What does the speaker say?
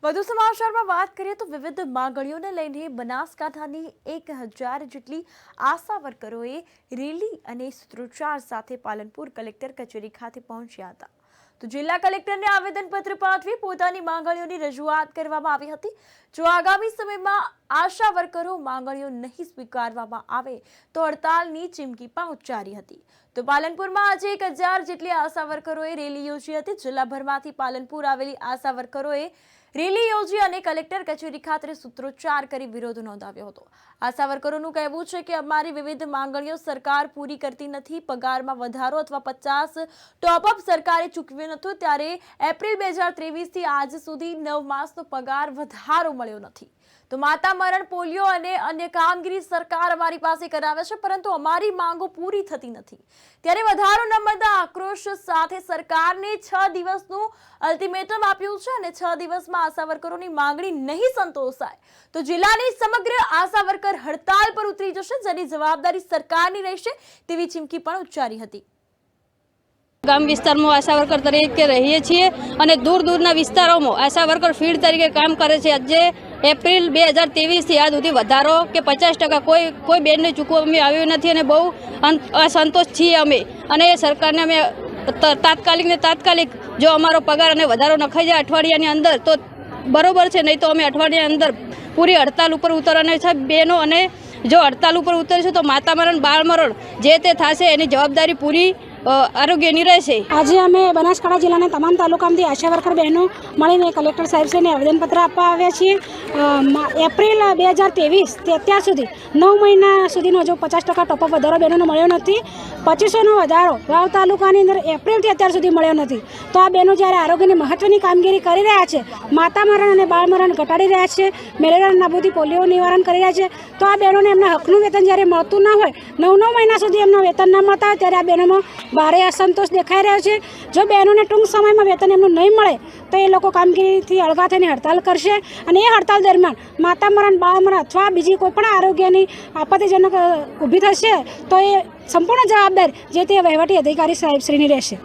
વધુ સમાચારમાં વાત કરીએ તો વિવિધ માંગણીઓને લઈને બનાસકાંઠાની 1000 જેટલી આશા વર્કરોએ રેલી અને સૂત્રોચ્ચાર સાથે પાલનપુર કલેક્ટર કચેરી ખાતે પહોંચ્યા હતા. તો જિલ્લા કલેક્ટરને આવેદનપત્ર પાઠવી પોતાની માંગણીઓની રજૂઆત કરવામાં આવી હતી. જો આગામી સમયમાં આશા વર્કરો માંગણીઓ નહીં સ્વીકારવામાં આવે તો હડતાલની ચીમકી પણ ઉચ્ચારી હતી. તો પાલનપુરમાં આજે 1000 જેટલી આશા વર્કરોએ રેલી યોજી હતી. જિલ્લાભરમાંથી પાલનપુર આવેલી આશા વર્કરોએ રેલી યોજી અને કલેક્ટર કચેરી ખાતે સૂત્રોચ્ચાર કરી વિરોધ નોંધાવ્યો હતો. આશા વર્કરોનું કહેવું છે કે અમારી વિવિધ માંગણીઓ સરકાર પૂરી કરતી નથી. પગારમાં વધારો અથવા 50 ટોપઅપ સરકારે ચૂકવ્યો નથી, ત્યારે એપ્રિલ 2023 થી આજ સુધી 9 માસનો પગાર વધારો મળ્યો નથી. તો માતા મરણ, પોલિયો અને અન્ય કામગીરી સરકાર અમારી પાસે કરાવે છે, પરંતુ અમારી માંગો પૂરી થતી નથી. ત્યારે વધારો ન મળતા આક્રોશ સાથે સરકારને 6 દિવસનું અલ્ટિમેટમ આપ્યું છે અને 6 દિવસમાં આશા વર્કરોની માંગણી નહીં સંતોષાય તો જિલ્લાની સમગ્ર આશા વર્કર હડતાલ પર ઉતરી જશે, જેની જવાબદારી સરકારની રહેશે તેવી ચીમકી પણ ઉચ્ચારી હતી. ગામ વિસ્તારમાં આશા વર્કર તરીકે રહીએ છીએ અને દૂર દૂરના વિસ્તારોમાં આશા વર્કર ફીલ્ડ તરીકે કામ કરે છે. આજે એપ્રિલ 2023 થી આજ સુધી વધારો કે 50% કોઈ બેનને ચૂકવવામાં આવ્યું નથી અને બહુ અસંતોષ છીએ અમે. અને સરકારને અમે તાત્કાલિક જો અમારો પગાર અને વધારો નખાઈ જાય અઠવાડિયાની અંદર તો બરોબર છે, નહીં તો અમે અઠવાડિયાની અંદર પૂરી હડતાલ ઉપર ઉતરવાના છે બહેનો. અને જો હડતાલ ઉપર ઉતરશે તો માતા મરણ, બાળ મરણ જે તે થશે એની જવાબદારી પૂરી આરોગ્યની રહેશે. આજે અમે બનાસકાંઠા જિલ્લાના તમામ તાલુકામાંથી આશા વર્કર બહેનો મળીને કલેક્ટર સાહેબશ્રીને આવેદનપત્ર આપવા આવ્યા છીએ. એપ્રિલ 2023 તે અત્યાર સુધી 9 મહિના સુધીનો જો 50% ટોપઅપ વધારો બહેનોને મળ્યો નથી. 2500નો વધારો વાવ તાલુકાની અંદર એપ્રિલથી અત્યાર સુધી મળ્યો નથી. તો આ બહેનો જ્યારે આરોગ્યની મહત્વની કામગીરી કરી રહ્યા છે, માતા મરણ અને બાળ મરણ ઘટાડી રહ્યા છે, મેલેરિયા નાબૂદી, પોલિયો નિવારણ કરી રહ્યા છે, તો આ બહેનોને એમના હકનું વેતન જ્યારે મળતું ના હોય, 9 મહિના સુધી એમનું વેતન ન મળતા હોય, ત્યારે આ બહેનોમાં ભારે અસંતોષ દેખાઈ રહ્યો છે. જો બહેનોને ટૂંક સમયમાં વેતન એમનું નહીં મળે તો એ લોકો કામગીરીથી અળગા થઈને હડતાલ કરશે અને એ હડતાલ દરમિયાન માતા મરણ, બાળ મરણ અથવા બીજી કોઈ પણ આરોગ્યની આપત્તિજનક ઊભી થશે તો એ સંપૂર્ણ જવાબદારી જે તે વહીવટી અધિકારી સાહેબશ્રીની રહેશે.